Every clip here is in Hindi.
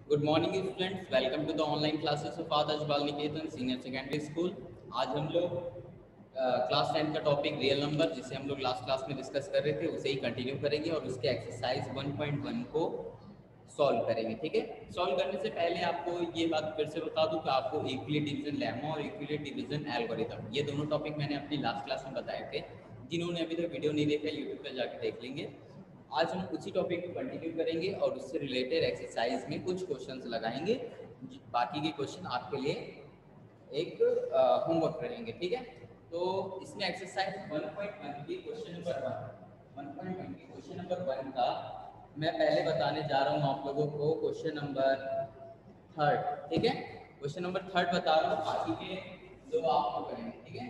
Good morning students, welcome to the online classes of Adarsh Bal Niketan senior secondary school. आज हम लोग क्लास 10 का टॉपिक रियल नंबर, जिसे हम लोग लास्ट क्लास में डिस्कस कर रहे थे, उसे ही कंटिन्यू करेंगे और उसके एक्सरसाइज 1.1 को सॉल्व करेंगे। ठीक है, सॉल्व करने से पहले आपको ये बात फिर से बता दूं कि आपको यूक्लिड डिवीजन लेमा और यूक्लिड डिवीजन एल्गोरिथम, ये दोनों टॉपिक मैंने अपनी लास्ट क्लास में बताए थे। जिन्होंने अभी तक वीडियो नहीं देखा, यूट्यूब पर जाकर देख लेंगे। आज हम उसी टॉपिक को कंटिन्यू करेंगे और उससे रिलेटेड एक्सरसाइज में कुछ क्वेश्चंस लगाएंगे। बाकी के क्वेश्चन आपके लिए एक होमवर्क रहेंगे। ठीक है, तो इसमें एक्सरसाइज 1.1 की क्वेश्चन नंबर 1.1 की क्वेश्चन नंबर 1 का मैं पहले बताने जा रहा हूँ आप लोगों को क्वेश्चन नंबर थर्ड। ठीक है, क्वेश्चन नंबर थर्ड बता रहा हूँ, बाकी के दो आपको करेंगे। ठीक है,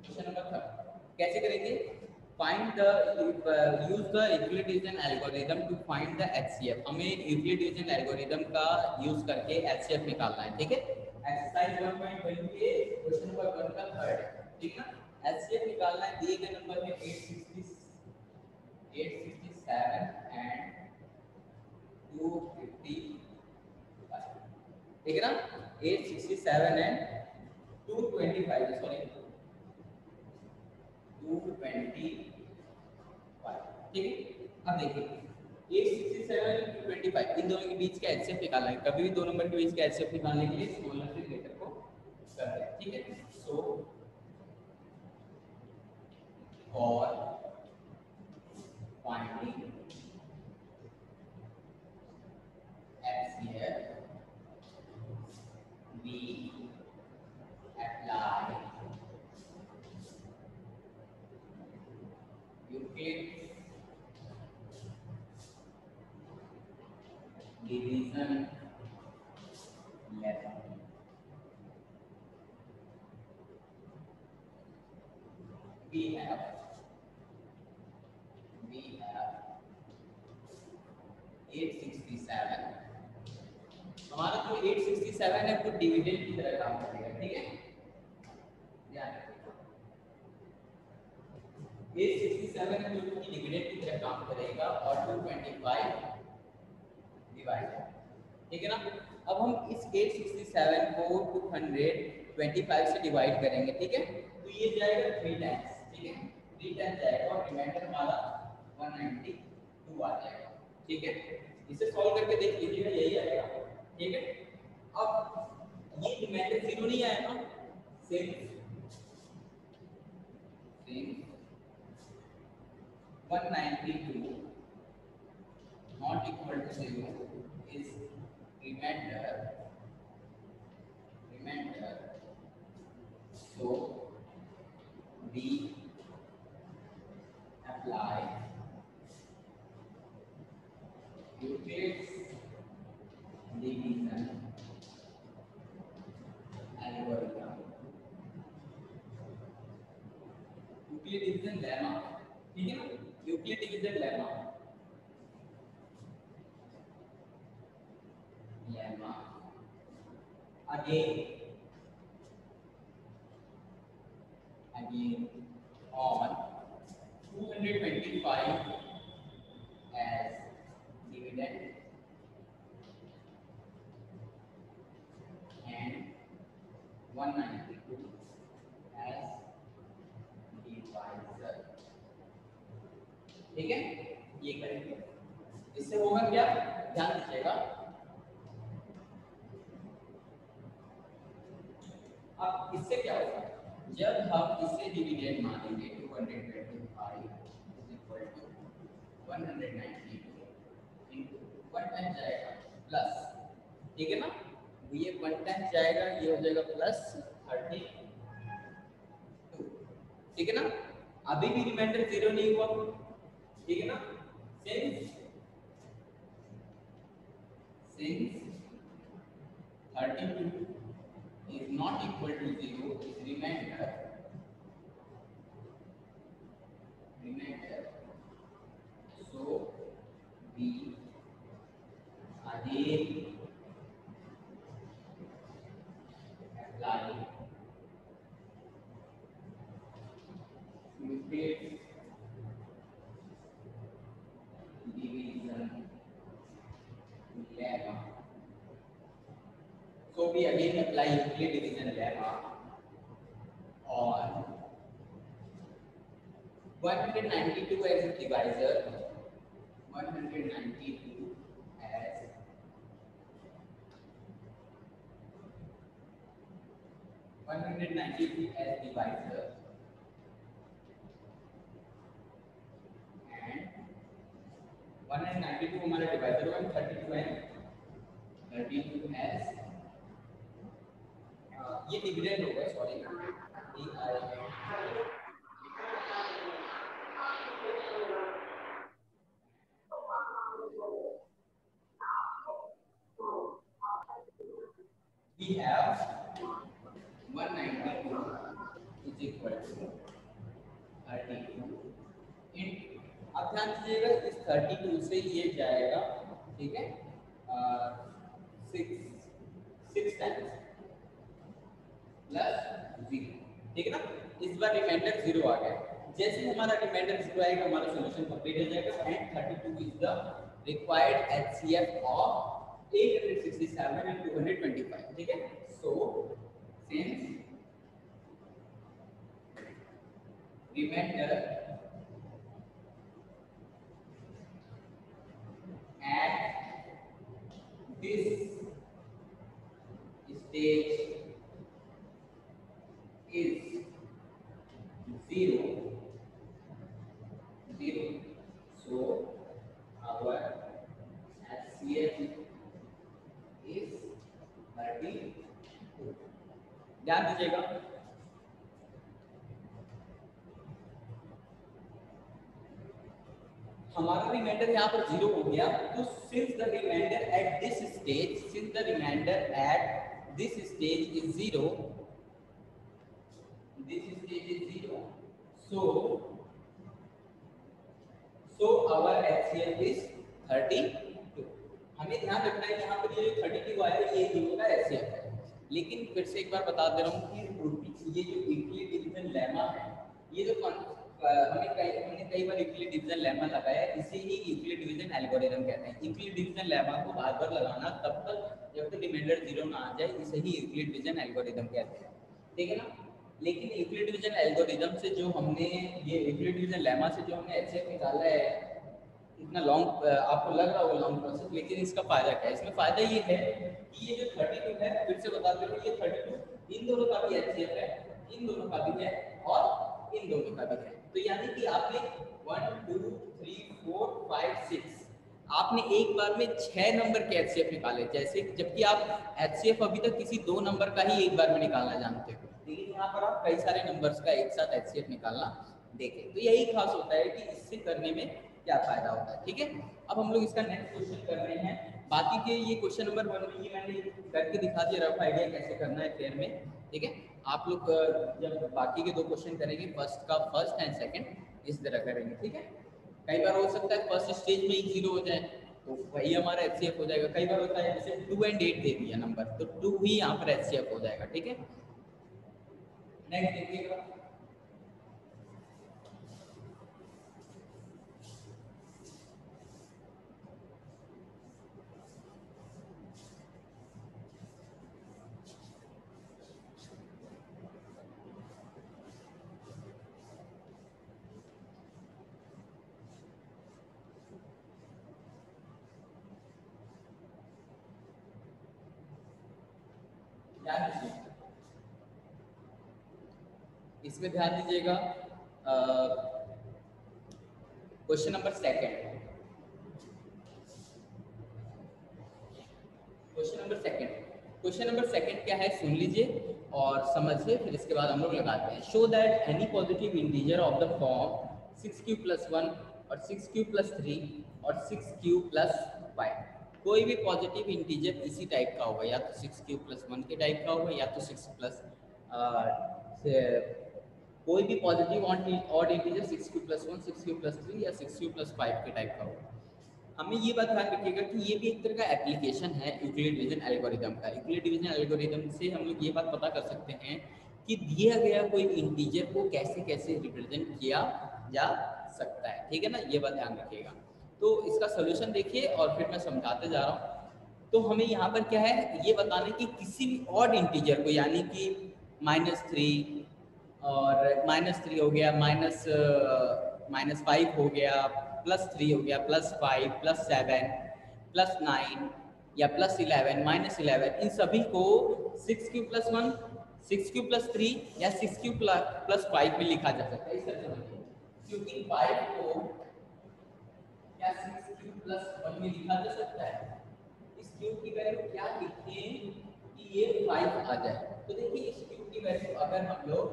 क्वेश्चन नंबर थर्ड कैसे करेंगे? Find the use the Euclid division algorithm to find the HCF. हमें यूक्लिड डिवीजन एल्गोरिथम का यूज करके एचसीएफ निकालना है। ठीक है, एक्सरसाइज 1.1 के क्वेश्चन नंबर 1 का थर्ड है। ठीक है ना, एचसीएफ निकालना है। दिए गए नंबर है 867 एंड 255। ठीक है ना, 867 एंड 225, सॉरी 225। ठीक है, अब देखिए 867 225, इन दोनों के बीच का एचसीएफ निकालना है। कभी भी दो नंबर के बीच का एचसीएफ निकालने के लिए स्मॉलर से ग्रेटर को करते हैं। ठीक है, so for finding HCF we apply Euclid division lemma. we have we have 867। हमारा जो 867 है वो डिविडेंड की तरह काम करेगा। ठीक है, ध्यान रखिएगा 867 है जो कि डिविडेंड की तरह काम करेगा और 225 डिवाइड। ठीक है ना, अब हम इस 867 को 225 से डिवाइड करेंगे। ठीक है, तो ये जाएगा 3 टाइम्स। ठीक है, 3 टाइम्स जाएगा और रिमाइंडर हमारा 192 आ जाएगा। ठीक है, इसे सॉल्व करके देख लीजिएगा, यही आएगा। ठीक है, अब ये रिमाइंडर 0 नहीं आया ना, since 192 not equal to 0 is remainder, so we apply Euclid's division algorithm, Euclid division lemma। ठीक है ना, Euclid division lemma again on 225 as dividend and 192 as divisor। ठीक है, ये करेंगे, इससे होगा क्या, ध्यान दीजिएगा। अब इससे क्या होगा, जब हम इसे डिविडेंड मानेंगे 225 is equal to 192 into 1 time जाएगा प्लस। ठीक है ना, तो ये 1 टाइम जाएगा, ये हो जाएगा प्लस 32। ठीक है ना, अभी भी रिमाइंडर 0 नहीं हुआ। ठीक है ना, since 32 is not equal to 0 is remainder, so we again apply Euclid's division lemma we again apply Euclid division lemma on 192 as a divisor, 192 as 192 as divisor and 192 हमारा divisor 132 है, 32 as ये डिविडेंड होगा, sorry we have 192 is equal to 32 into, अब ध्यान दीजिएगा इस 32 से ये जाएगा, ठीक है, 6 टाइम्स प्लस 0, ठीक है ना। इस बार रिमाइंडर 0 आ गया, जैसे हमारा रिमाइंडर 0 आएगा हमारा सॉल्यूशन कंप्लीट हो जाएगा and 32 is the required HCF of 867 and 225, ठीक है। So since reminder at this stage is 0, so our HCF is 32। ध्यान दीजिएगा, हमारा रिमाइंडर यहाँ पर 0 हो गया, तो since the remainder at this stage is 0, so our HCF is 32। हमें ध्यान रखना है यहाँ पर ये जो 32 आया है ये जीरो का HCF है, लेकिन फिर से एक बार बता दे रहा हूँ कि ये जो यूक्लिड डिवीजन लेमा है, ये जो हमने कई बार यूक्लिड डिवीजन लेमा लगाया है, इसे ही यूक्लिड डिवीजन एल्गोरिथम कहते हैं। यूक्लिड डिवीजन लेमा को बार बार लगाना तब तक जब तक रिमाइंडर 0 ना आ जाए, इसे ही यूक्लिड डिवीजन एल्गोरिथम कहते हैं, ठीक है ना। लेकिन यूक्लिड डिवीजन एल्गोरिथम से जो हमने ये यूक्लिड डिवीजन लेमा से जो हमने एचसीएफ निकाला है, इतना लॉन्ग आपको लग रहा होगा लॉन्ग प्रोसेस, लेकिन इसका फायदा क्या है? इसमें फायदा ये है कि ये जो 32 है, फिर से बता दें, ये 32 इन दोनों का भी एचसीएफ है, इन दोनों का भी है और इन दोनों का भी है। तो यानी कि आपने 1 2 3 4 5 6 आपने एक बार में 6 नंबर के एचसीएफ निकाले, जैसे जबकि आप एचसीएफ अभी तक किसी 2 नंबर का ही एक बार में निकालना जानते हो, लेकिन यहाँ पर आप कई सारे नंबर्स का एक साथ एचसीएफ निकालना देखें। तो यही खास होता है कि इससे करने में क्या फायदा होता है, ठीक है। अब हम लोग इसका नेक्स्ट क्वेश्चन कर रहे हैं। बाकी के ये क्वेश्चन नंबर 1 में ये मैंने करके दिखा दिया रफ आइडिया कैसे करना है पेयर में, ठीक है। आप लोग जब बाकी के 2 क्वेश्चन करेंगे, फर्स्ट का फर्स्ट एंड सेकंड इस तरह करेंगे, ठीक है। कई बार हो सकता है फर्स्ट स्टेज में ही 0 हो जाए तो वही हमारा एचसीएफ हो जाएगा। कई बार होता है जैसे 2 and 8 दे दिया नंबर, तो 2 ही यहाँ पर एचसीएफ हो जाएगा, ठीक है। नेक्स्ट देखिएगा, इसमें ध्यान दीजिएगा। क्वेश्चन नंबर सेकंड क्या है सुन लीजिए और समझिए, फिर इसके बाद हम लोग लगाते हैं। Show that any positive integer of the form 6q + 1 और 6q + 3 और 6q + 5, कोई भी पॉजिटिव इंटीजर इसी टाइप का होगा, या तो 6q + 1 के टाइप का होगा, या तो 6 कोई भी positive odd integer 6q + 1 6q + 3 या 6q + 5 के टाइप का होगा। हमें ये बात ध्यान रखिएगा कि ये भी एक तरह का एप्लीकेशन है यूक्लिड डिवीजन एल्गोरिथम का। यूक्लिड डिवीजन एल्गोरिथम से हम लोग ये बात पता कर सकते हैं कि दिया गया कोई इंटीजर को कैसे कैसे रिप्रेजेंट किया जा सकता है, ठीक है ना। ये बात ध्यान रखिएगा। तो इसका सोल्यूशन देखिए और फिर मैं समझाते जा रहा हूँ। तो हमें यहाँ पर क्या है ये बताना कि किसी भी ऑड इंटीजर को, यानी कि -3 और -3 हो गया, -5 हो गया, +3 हो गया, +5, +7, +9 या +11, -11, इन सभी को 6q+1, 6q+3 या 6q+5 में लिखा जा सकता है। इस तरह समझिए, क्योंकि 5 को क्या 6q+1 में लिखा जा सकता है। इस q की वैल्यू क्या लिखें कि ये 5 आ जाए। तो देखिए इस q की वैल्यू अगर हम लोग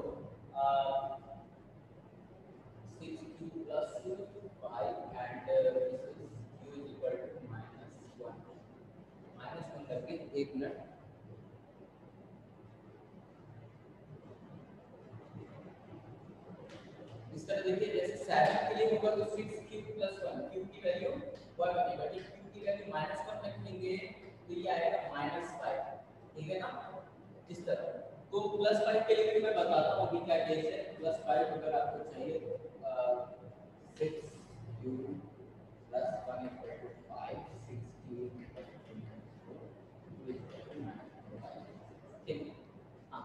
6q+5 and q is equal to -1 करके, एक मिनट, इस तरह देखिए, जैसे 7 के लिए होगा तो 6q+1, q की वैल्यू 1 बनेगा, ठीक, q की वैल्यू -1 रखेंगे तो ये आएगा -5, ठीक है ना, इस तरह। तो +5 के लिए भी मैं बताता हूँ अभी क्या केस है। +5 अगर आपको चाहिए तो 6q+1 = 5, 6q ठीक। हाँ,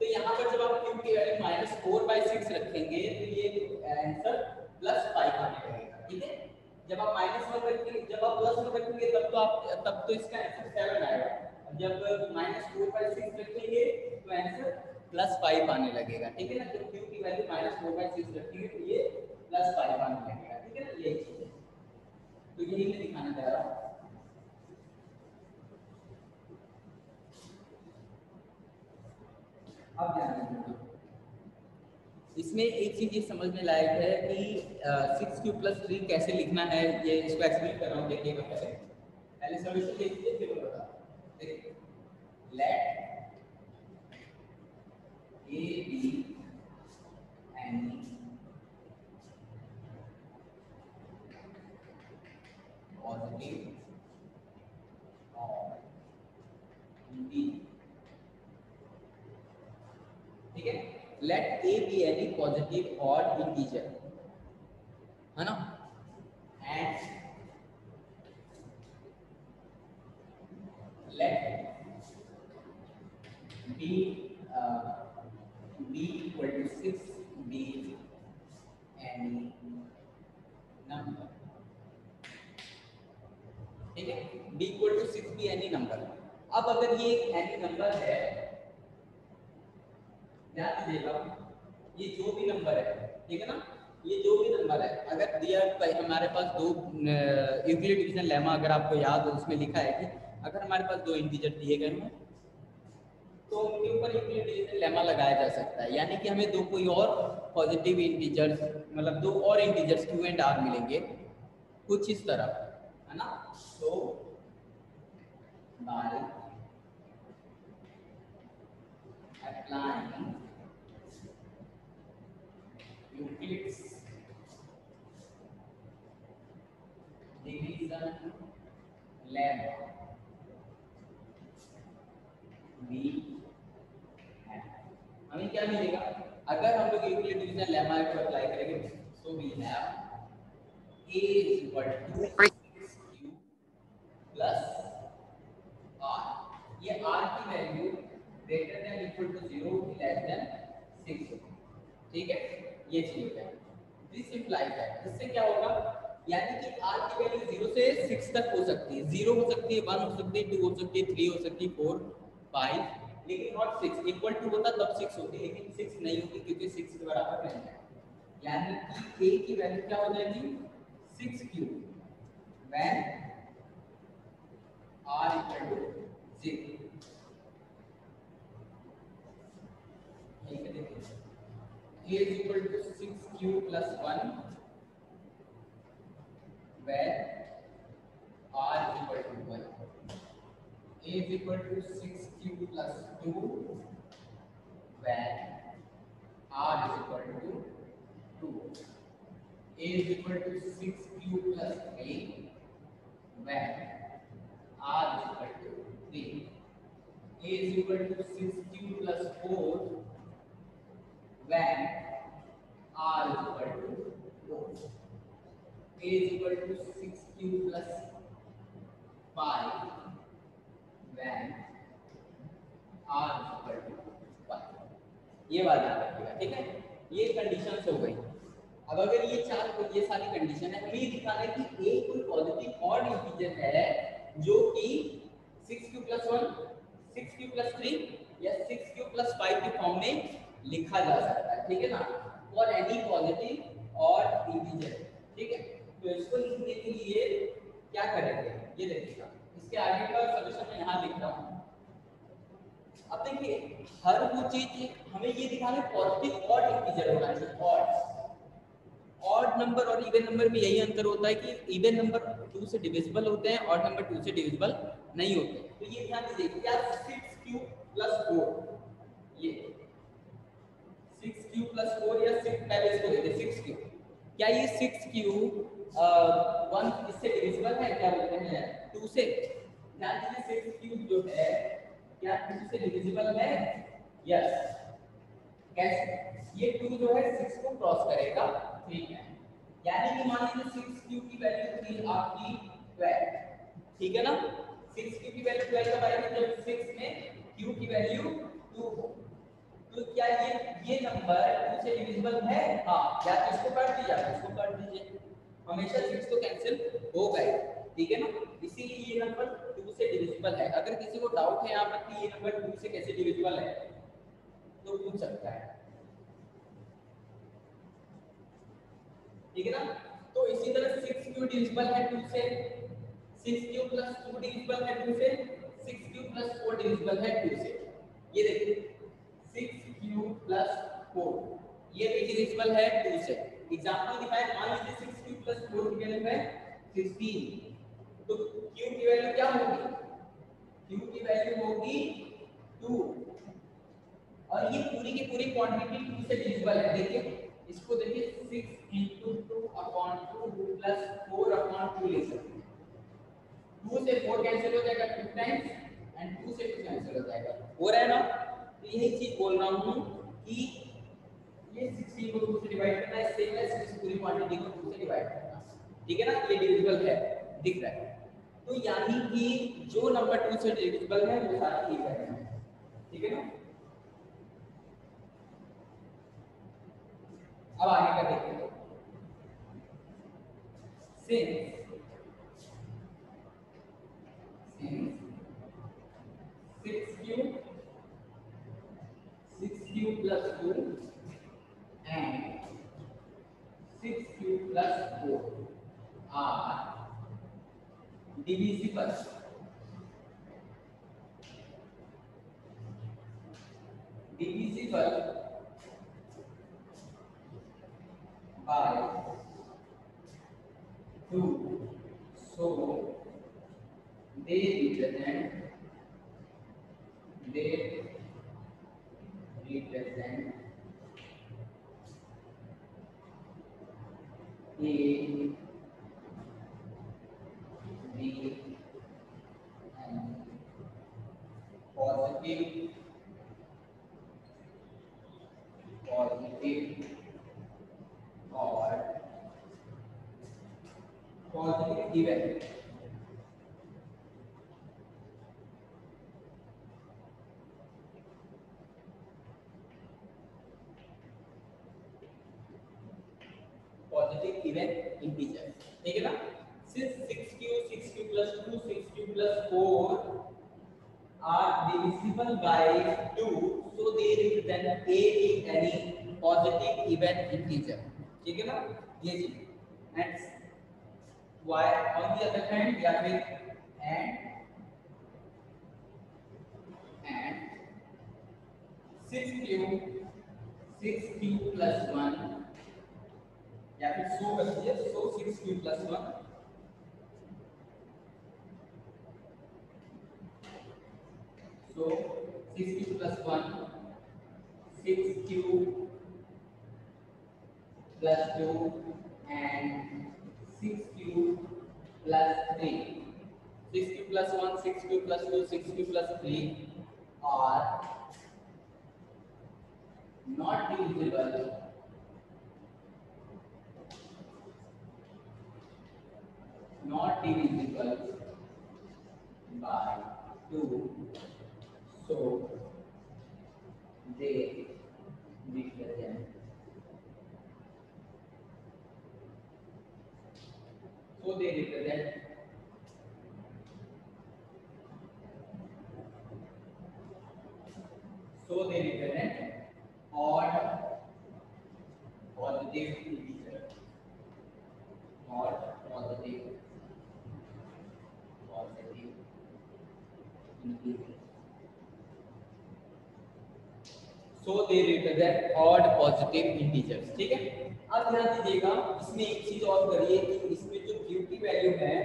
तो यहाँ पर जब आप q की वैल्यू -4/6 रखेंगे तो ये आंसर +5 आने लगेगा, ठीक है। जब आप -1 रखेंगे, जब आप +1 रखेंगे तब तो इसका आंसर 7 आएगा। जब -4/6 रखेंगे तो आंसर +5 आने लगेगा, ठीक है ना। जब q की वैल्यू -4/6 रखेंगे तो ये +5 आने लगेगा, ठीक है ना, यही चीज है। तो यही मैं दिखाना चाह रहा हूँ। अब ध्यान रखिए, इसमें एक चीज ये समझने लायक है कि 6q+3 कैसे लिखना है, ये इसको एक्सप्लेन कर रहा हूँ, देखिएगा। पहले सॉल्यूशन देखिए फिर मैं बताता हूँ। देखिए, let a be any positive or b, ठीक है। Let a be any positive or integer, है ना, and let b b equal to 6 be any number, ठीक है। b equal to 6 be any number। अब अगर ये एक any नंबर है, ध्यान दीजिएगा, ये जो भी नंबर है, ठीक है ना, ये जो भी नंबर है, अगर दिया हमारे पास दो यूक्लिड डिवीजन लेमा, अगर आपको याद हो उसमें लिखा है कि अगर हमारे पास दो इंटीजर दिए गए हैं तो उनके ऊपर यूक्लिड डिवीजन लेमा लगाया जा सकता है, यानी कि हमें दो कोई और पॉजिटिव इंटीजर्स, मतलब दो और इंटीजर्स q एंड r मिलेंगे कुछ इस तरह, है ना। तो by applying Euclid's division lemma भी है, हमें क्या मिलेगा अगर हम लोग यूक्लिड डिवीजन लेमा को अप्लाई करेंगे। So we have a is equal to 6q plus r, ये r की value greater than equal to 0 less than 6, ठीक है, ये चीज हो जाएगी। दिस इंप्लाइज दैट, इससे क्या होगा, यानी कि r की वैल्यू 0 से 6 तक हो सकती है, 0 हो सकती है, 1 हो सकती है, 2 हो सकती है, 3 हो सकती है, 4 5, लेकिन नॉट 6। इक्वल टू होता तब 6 होती, लेकिन 6 नहीं होती क्योंकि 6 के बराबर नहीं है। यानी कि a की वैल्यू क्या हो जाएगी 6q when r equal to 0, ठीक है। देखिए a is equal to 6q plus 1 where r is equal to 1, a is equal to 6q plus 2 where r is equal to 2, a is equal to 6q plus 3 where r is equal to 3, a is equal to 6q plus 4 when r is equal to 4, a is equal to 6q plus 5 then r equal to 1। ये बात याद रखिएगा, ठीक है। ये कंडीशंस हो गई। अब अगर ये सारी कंडीशन है, हमें ये दिखाना है कि एक कोई पॉजिटिव ऑड इंटीजर है जो कि 6q + 1, 6q + 3 या 6q + 5 के फॉर्म में लिखा जा सकता है, ठीक है ना, for any positive odd integer, ठीक है। तो इसको लिखने के लिए क्या करेंगे, ये देखिएगा, इसके आगे का सॉल्यूशन मैं यहाँ लिख रहा हूँ। अब देखिए, हर वो चीज हमें ये दिखाना है पॉजिटिव ऑड इंटीजर होना चाहिए। ऑड नंबर और इवन नंबर में यही अंतर होता है कि इवन नंबर 2 से डिविजिबल होते हैं, ऑड नंबर 2 से डिविजिबल नहीं होते। तो ये ध्यान दीजिए, क्या 6q + 4, ये 6q + 4 या 6, पहले इसको लेते हैं 6q। क्या ये 6q 1 इससे डिविजिबल है, क्या बोलते हैं 2 से? ध्यान दीजिए, 6q जो है क्या 2 से डिविजिबल है? यस। कैसे? ये 2 जो है 6 को क्रॉस करेगा, ठीक है। यानी कि मान लीजिए 6q की वैल्यू थी आपकी 12, ठीक है ना। 6q की वैल्यू 12 कब आएगी? जब 6 में q की वैल्यू 2 हो। तो क्या ये नंबर 2 से डिविजिबल है? हाँ, या तो इसको काट दीजिए या इसको काट दीजिए, हमेशा 6 तो कैंसिल हो गए, ठीक है ना। इसीलिए ये नंबर 2 से डिविजिबल है। अगर किसी को डाउट है यहाँ पर कि ये नंबर 2 से कैसे डिविजिबल है तो पूछ सकता है, ठीक है ना। तो इसी तरह 6q डिविजिबल है 2 से, 6q + 2 डिविजिबल है 2 से, 6q + 4 डिविजिबल है 2 से। ये देखिए 6q + 4 ये भी डिविजिबल है 2 से। एग्जांपल दिखाए, मान लीजिए 6q + 4 की वैल्यू है 16, तो q की वैल्यू क्या होगी? q की वैल्यू होगी 2, और ये पूरी की पूरी क्वांटिटी 2 से डिविजिबल है। देखिए इसको, देखिए 6 × 2/2 + 4/2 ले सकते हैं। 2 से 4 कैंसिल हो जाएगा 2 टाइम्स, एंड 2 से 2 कैंसिल हो जाएगा, हो रहा है ना। तो यही चीज बोल रहा हूँ कि ये 16 को 2 से डिवाइड करना है, सेम एज इस पूरी क्वांटिटी को 2 से डिवाइड करना, ठीक है ना। ये डिविजिबल है, दिख रहा है। तो यानी कि जो नंबर 2 से डिविजिबल है वो सारे ठीक है, ठीक है ना। अब आगे का देखते हैं। since 6q + 2 and 6q + 4 are divisible by 2, so they represent A, B and positive or positive even. Positive even integer, ठीक है ना। Since 6q + 2, 6q + 4 are divisible by 2, so they represent a in any positive even integer, ठीक है ना। ये चीज next y on the other hand, या फिर and 6q + 1, या फिर सो कर दीजिए, सो 6q + 1, so 6q + 1, 6q + 2 and 6q + 3, 6q + 1, 6q + 2, 6q + 3 are not divisible by 2, so they represent, so they represent odd positive integer, odd positive integer. So they represent odd positive integers. ठीक है, अब ध्यान दीजिएगा, इसमें एक चीज और करिए कि इसमें जो q की वैल्यू है,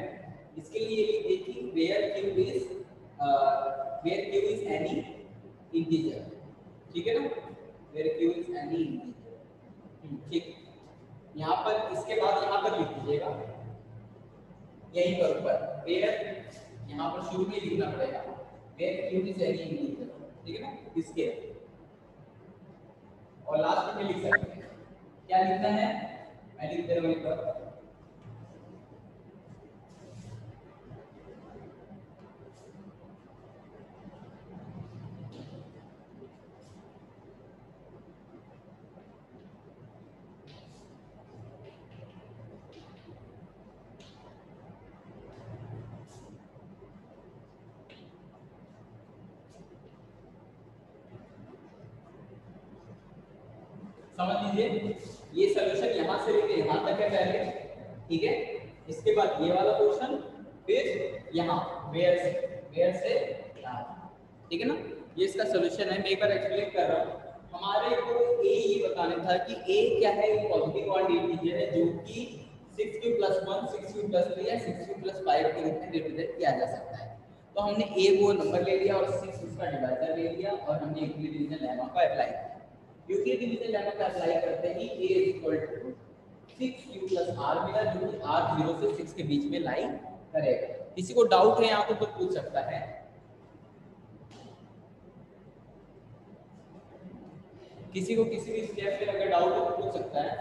इसके लिए लिख देखिए where q is any integer, ठीक है ना, where q is any integer, ठीक। यहाँ पर इसके बाद यहाँ पर लिख दीजिएगा, यहीं पर ऊपर where, यहाँ पर शुरू में लिखना पड़ेगा where q is any integer, ठीक है ना, इसके और लास्ट में लिख सकते हैं, क्या लिखना है, मैं लिख दे रहा हूं एक बार, समझ लीजिए ये सॉल्यूशन यहां से लेके यहां तक है पहले, ठीक है, इसके बाद ये वाला पोर्शन, फिर यहां वेयर से यहां, ठीक है ना, ये इसका सॉल्यूशन है। मैं एक बार एक्सप्लेन कर रहा हूं, हमारे को ए ये बताना था कि ए क्या है, एक पॉजिटिव ऑड इंटीजर है जो कि 6q + 1 6q + 3 या 6q + 5 के रूप में रिप्रेजेंट किया जा सकता है। तो हमने ए वो नंबर ले लिया और 6 उसका डिवाइजर ले लिया और हमने यूक्लिड डिवीजन लेमा का अप्लाई किया। यूक्लिड डिवीजन लेमा का अप्लाई करते ही a = 6q + r मिला, जो कि r 0 से 6 के बीच में लाई करेगा। किसी को डाउट है यहाँ पे तो पूछ सकता है, किसी को किसी भी स्टेप में अगर डाउट हो तो पूछ सकता है।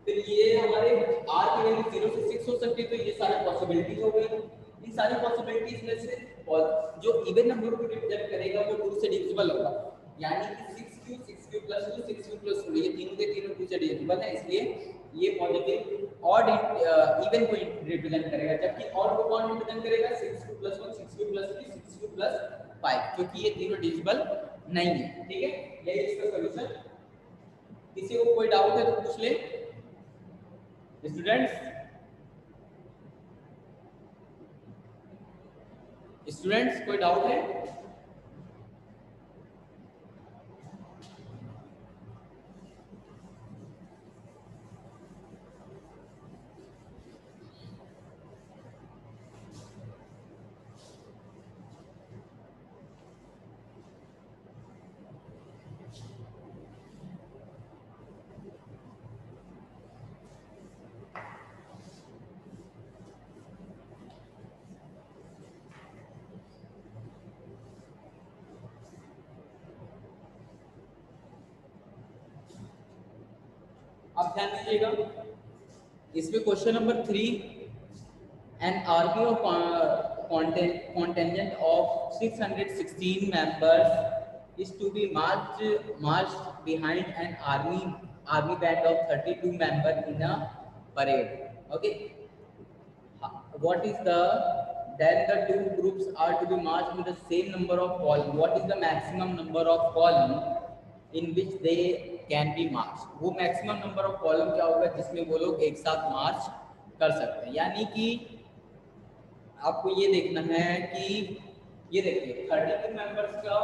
फिर ये हमारे r की वैल्यू 0 से 6 हो सकती है, तो ये सारी पॉसिबिलिटीज हो गई। इन सारी पॉसिबिलिटीज में से जो इवन नंबर को रिप्रेजेंट करेगा वो 2 से डिविजिबल होगा, यानी कि 6q + 2 6q + 2 ये तीनों के तीनों 2 से डिविजिबल है, इसलिए ये पॉजिटिव ऑड इवन को रिप्रेजेंट करेगा, जबकि ऑड को कौन रिप्रेजेंट करेगा, 6q + 1 6q + 3 6q + 5, क्योंकि ये तीनों डिविजिबल नहीं है। ठीक है, यही इसका सॉल्यूशन। किसी को कोई डाउट है तो पूछ ले स्टूडेंट्स, कोई डाउट है? अब ध्यान दीजिएगा, इसमें question number 3, an army of contingent of 616 members is to be marched behind an army band of 32 members in a parade. Okay, what is then the two groups are to be marched with the same number of column. What is the maximum number of column in which they can be march? वो मैक्सिमम नंबर ऑफ कॉलम क्या होगा जिसमें वो लोग एक साथ मार्च कर सकते हैं। यानी कि आपको ये देखना है कि ये देखिए 32 मेंबर्स का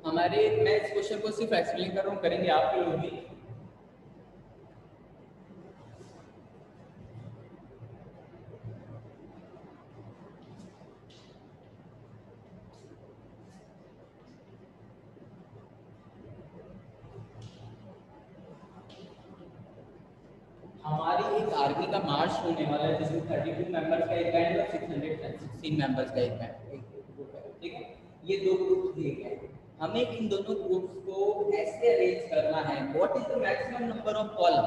हमारे, मैं इस क्वेश्चन को सिर्फ एक्सप्लेन कर रहा हूँ, करेंगे आप लोग भी। हमारी एक आर्मी का मार्च होने वाला है जिसमें 32 मेंबर्स का एक बैंड और 616 मेंबर्स का एक ग्रुप है। ठीक है, ये दो ग्रुप दिए गए, हमें इन दोनों ग्रुप्स को ऐसे अरेंज करना है what is the maximum number of column.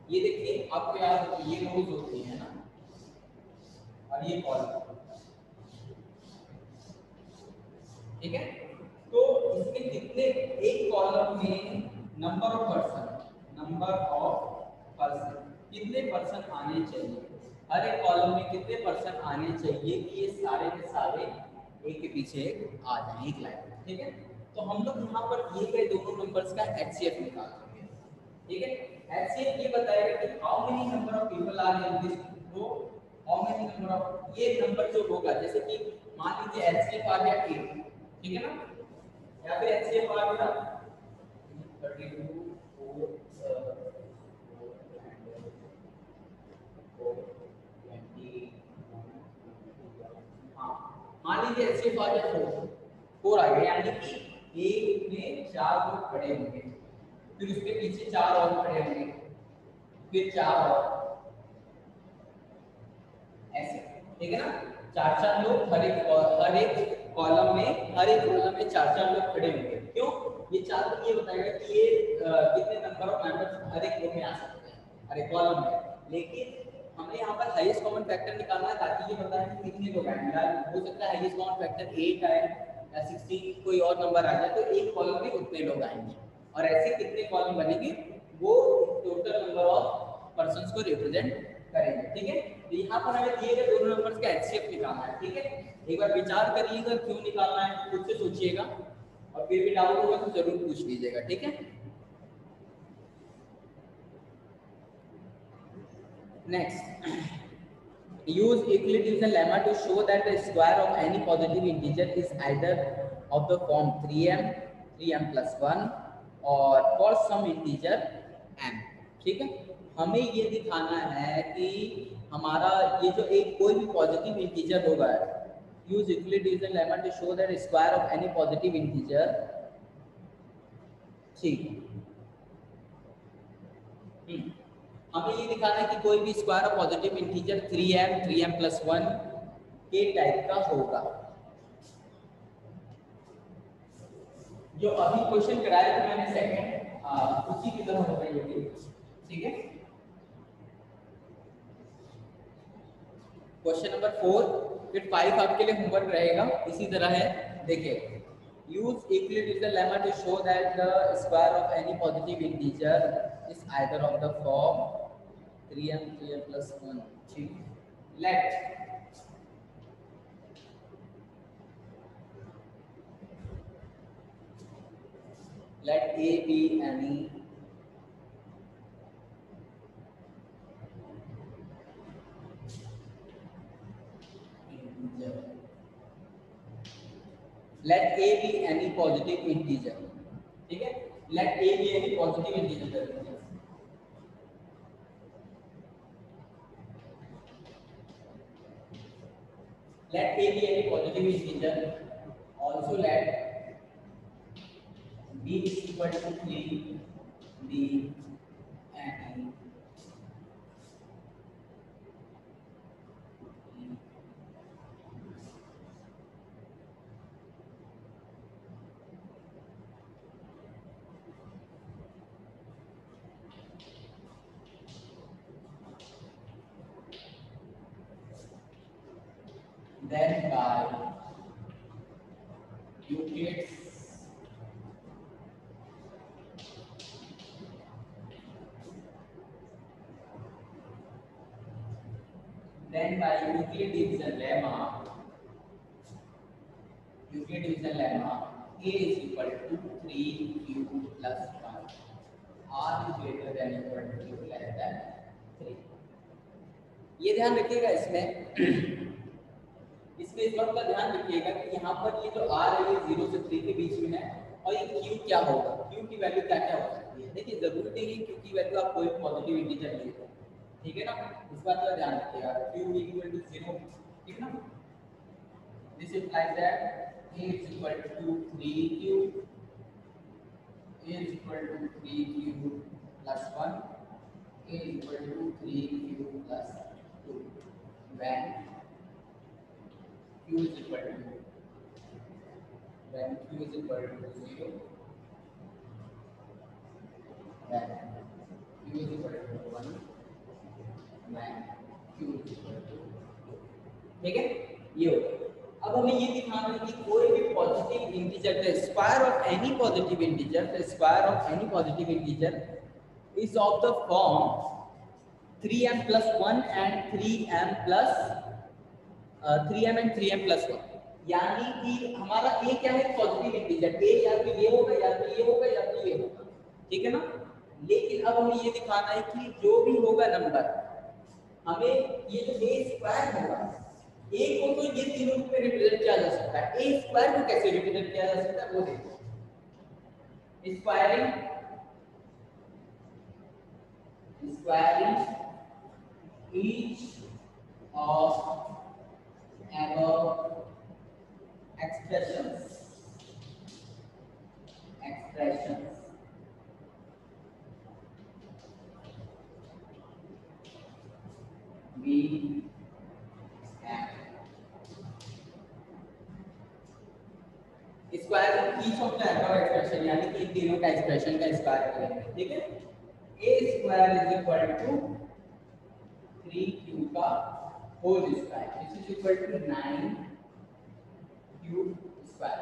ये देखिए आपको याद हो ये रोज होती है ना और ये कॉलम, ठीक है। तो इसमें कितने एक कॉलम में नंबर ऑफ पर्सन कितने पर्सन आने चाहिए, हर एक कॉलम में कितने पर्सन आने चाहिए कि ये सारे के सारे एक के पीछे एक आ जाए एक लाइन में, ठीक है। तो हम लोग यहाँ पर दिए गए दोनों नंबर्स का एचसीएफ निकालेंगे, ठीक है। एचसीएफ ये बताएगा कि how many number of people are in this row, how many number of ये नंबर जो होगा, जैसे कि मान लीजिए एचसीएफ आ गया 8, ठीक है ना, या फिर एचसीएफ आ गया 32 4 मान लीजिए एचसीएफ आ गया 4 आ गया, यानी कि एक में 4 लोग खड़े होंगे, फिर उसके पीछे 4 और खड़े होंगे, फिर 4 और, ऐसे, ठीक है ना। 4 लोग हर एक कॉलम में 4 लोग खड़े होंगे। क्यों? ये 4 लोग ये बताएगा कि ये कितने नंबर ऑफ मेंबर्स हर एक रो में आ सकते हैं, हर एक कॉलम में। लेकिन हमें यहाँ पर हाईएस्ट कॉमन फैक्टर निकालना है ताकि ये बताए कि कितने लोग आएंगे। हो सकता है हाईएस्ट कॉमन फैक्टर 8 आए या 16 कोई और नंबर आ जाए, तो एक कॉलम में उतने लोग आएंगे और ऐसे कितने कॉलम बनेंगे वो टोटल नंबर ऑफ पर्संस को रिप्रेजेंट करेंगे, ठीक है। तो यहाँ पर हमें दिए गए दोनों नंबर्स का एचसीएफ निकालना है, ठीक है। एक बार विचार करिएगा क्यों निकालना है, खुद से सोचिएगा और फिर भी डाउट होगा तो जरूर पूछ लीजिएगा, ठीक है। Next, use Euclid division lemma to show that the square of any positive integer is either of the form 3m plus 1 or for some integer m, ठीक है। हमें ये दिखाना है कि हमारा ये जो एक कोई भी पॉजिटिव इंटीजर होगा, use Euclid division lemma to show that square of any positive integer, ठीक, हमें ये दिखाना है कि कोई भी square of positive integer 3m plus 1 के टाइप का होगा। जो अभी क्वेश्चन कराया था मैंने सेकंड, उसी की तरह होगा ये भी, ठीक है। क्वेश्चन नंबर 4, फिर 5 आपके लिए होमवर्क रहेगा, इसी तरह है। देखिए, use Euclid division lemma to show that the square of any positive integer is either of the form 3m plus 1, ठीक। let a be any integer, let a be any positive integer, ठीक है। let a be any positive integer, let a be any positive integer, also let b is equal to 3 be any then by Euclid's Euclid division lemma, a is equal to 3q plus 1, r is greater than equal to q less than 3। ये ध्यान रखिएगा इसमें इस बात का ध्यान रखिएगा कि यहाँ पर ये जो r है ये 0 से 3 के बीच में है और ये q क्या होगा, q की वैल्यू क्या क्या हो सकती है। देखिए जरूरी नहीं है q की वैल्यू आप कोई पॉजिटिव इंटीजर ले लो, ठीक है ना, इस बात का ध्यान रखिएगा। q इक्वल टू 0, ठीक ना, this implies that a is equal to 3q, a is equal to 3q plus 1, a is equal to 3q plus 2 when q is equal to 0, then q is equal to 1 when q is equal to 2। ठीक है, ये होगा। अब हमें ये दिखाना है कि कोई भी positive integer, the square of any positive integer, the square of any positive integer is of the form 3m plus 1 and 3m plus 3m and 3m plus 1। यानी कि हमारा a क्या है, पॉजिटिव इंटीजर, a या तो ये होगा या तो ये होगा या तो ये होगा, ठीक है ना। लेकिन अब हमें ये दिखाना है कि जो भी होगा नंबर, हमें ये जो a स्क्वायर होगा, a को तो ये तीनों रूप में रिप्रेजेंट किया जा सकता है, a स्क्वायर को कैसे रिप्रेजेंट किया जा सकता है वो देखो। Squaring each of above expressions we have square each of the above expression, यानी कि इन तीनों का एक्सप्रेशन का स्क्वायर करेंगे, ठीक है। a square is equal to 3q का whole square, this is equal to 9q square,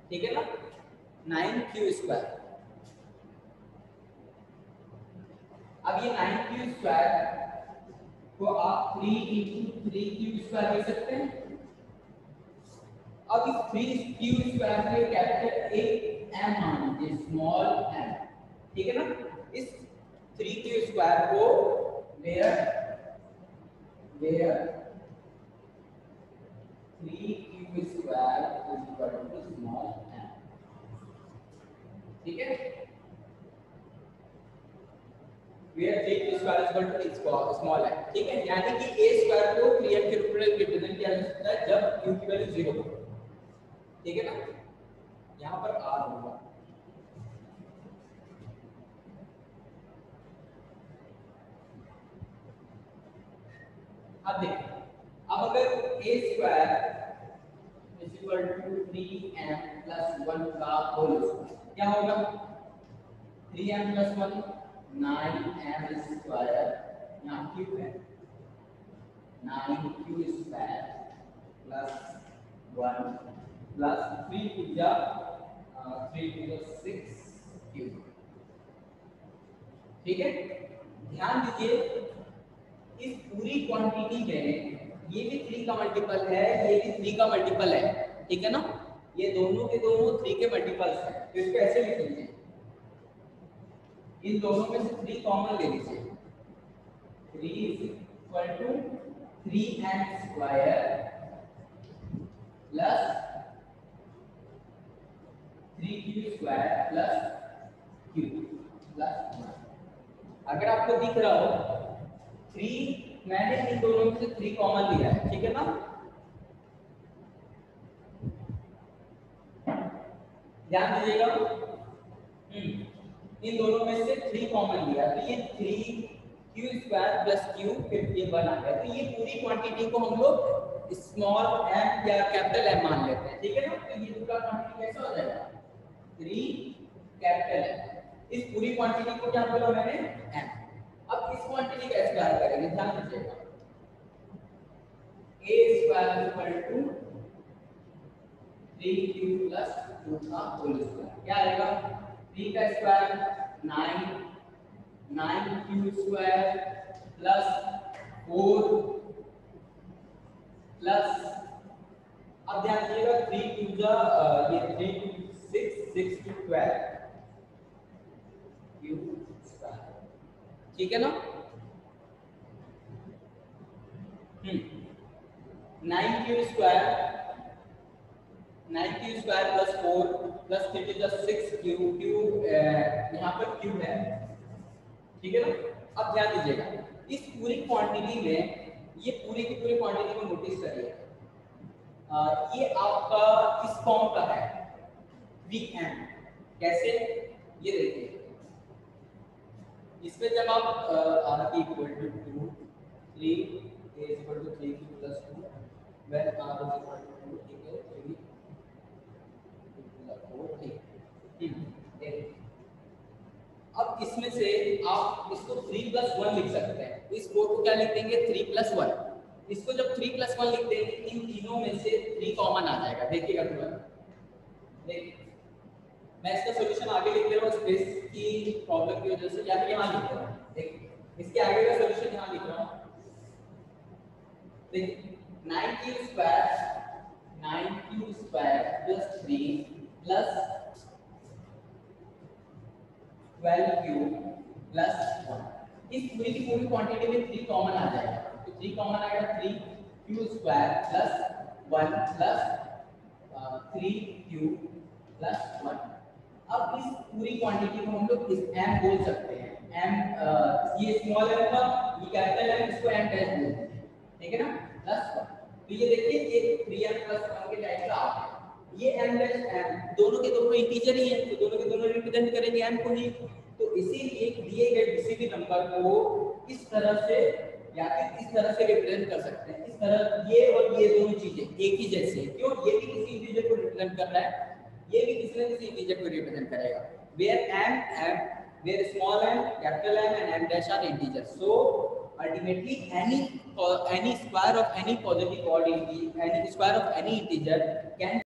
ठीक है ना, 9q स्क्वायर। अब ये 9q स्क्वायर को आप 3 into 3q स्क्वायर लिख सकते हैं। अब इस 3q स्क्वायर के कैपिटल A m मान लीजिए, स्मॉल m, ठीक है ना। इस 3q स्क्वायर को where 3q square is equal to small m, ठीक है। Where 3q square is equal to small m, ठीक है। यानी कि a स्क्वायर को 3m के रूप में रिप्रेजेंट किया जा सकता है जब q की वैल्यू 0 हो, ठीक है ना। यहां पर r होगा, अब देखिए, अब अगर a square is equal to 3m plus 1 का होल स्क्वायर क्या होगा, 3m प्लस 1 9m स्क्वायर, यहाँ q है 9q square plus 1 plus 3 to जा 6q, ठीक है। ध्यान दीजिए इस पूरी क्वांटिटी में ये भी 3 का मल्टीपल है, ये भी 3 का मल्टीपल है, ठीक है ना। ये दोनों के दोनों 3 के मल्टीपल्स हैं, तो इसको ऐसे लिख लीजिए, इन दोनों में से 3 कॉमन ले लीजिए, 3 is equal to 3m square plus 3q square plus q plus 1। अगर आपको दिख रहा हो 3, मैंने इन दोनों में से 3 कॉमन लिया है, ठीक है ना। ध्यान दीजिएगा, इन दोनों में से 3 कॉमन लिया, तो ये 3q स्क्वायर प्लस q फिर ये 1 आ गया। तो ये पूरी क्वांटिटी को हम लोग स्मॉल m या कैपिटल M मान लेते हैं, ठीक है ना। तो ये पूरा क्वांटिटी कैसा हो जाएगा, 3 कैपिटल M। इस पूरी क्वांटिटी को क्या बोला मैंने, m। अब इस क्वांटिटी का स्क्वायर करेंगे, ध्यान दीजिएगा, a square equal to 3q plus 2 का होल स्क्वायर क्या आएगा, 3 का square 9q square plus 4 plus, अब ध्यान दीजिएगा 3 टू ये 3 6 6 टू 12 q स्क्वायर, ठीक है ना। 9q square plus 4 plus 3 to 6q, यहाँ पर q है, ठीक है ना। अब ध्यान दीजिएगा इस पूरी क्वांटिटी में, ये पूरी की पूरी क्वांटिटी को नोटिस करिए, ये आपका इस फॉर्म का है 3m, कैसे, ये देखिए, इसमें जब आप r equal to 2 3 a equal to 3q plus 2 when r is equal to 2, ठीक है, 3 4, ठीक है। अब इसमें से आप इसको 3 + 1 लिख सकते हैं। इस 4 को क्या लिख देंगे 3 + 1। इसको जब 3 + 1 लिख देंगे इन तीनों में से 3 कॉमन आ जाएगा। देखिएगा थोड़ा, देखिए मैं इसका सॉल्यूशन आगे लिख दे रहा हूँ स्पेस की प्रॉब्लम की वजह से, या फिर यहाँ लिख रहा हूँ। देखिए इसके आगे का सॉल्यूशन यहाँ लिख रहा हूँ। देखिए 9q² + 3 + 12q + 1। इस पूरी की पूरी क्वांटिटी में 3 कॉमन आ जाएगा, तो 3 कॉमन आएगा 3q² + 1 + 3q + 1। अब इस पूरी क्वांटिटी को हम लोग इस m बोल सकते हैं। m ये स्मॉल m था, ये कैपिटल M, इसको m डैश बोलते हैं, ठीक है ना, +1। तो ये देखिए ये 3m + 1 के टाइप का आ गया। ये m डैश m दोनों के दोनों इंटीजर ही हैं, तो दोनों के दोनों रिप्रेजेंट करेंगे m को ही। तो इसीलिए दिए गए किसी भी नंबर को इस तरह से या फिर इस तरह से रिप्रेजेंट कर सकते हैं। इस तरह ये और ये दोनों चीजें एक ही जैसे, क्यों, ये भी किसी इंटीजर को रिप्रेजेंट कर रहा है, ये भी किसी न किसी इंटीजर को रिप्रेजेंट करेगा। where small m, capital M and m dash are integers. So ultimately any square of any positive odd integer, any square of any integer can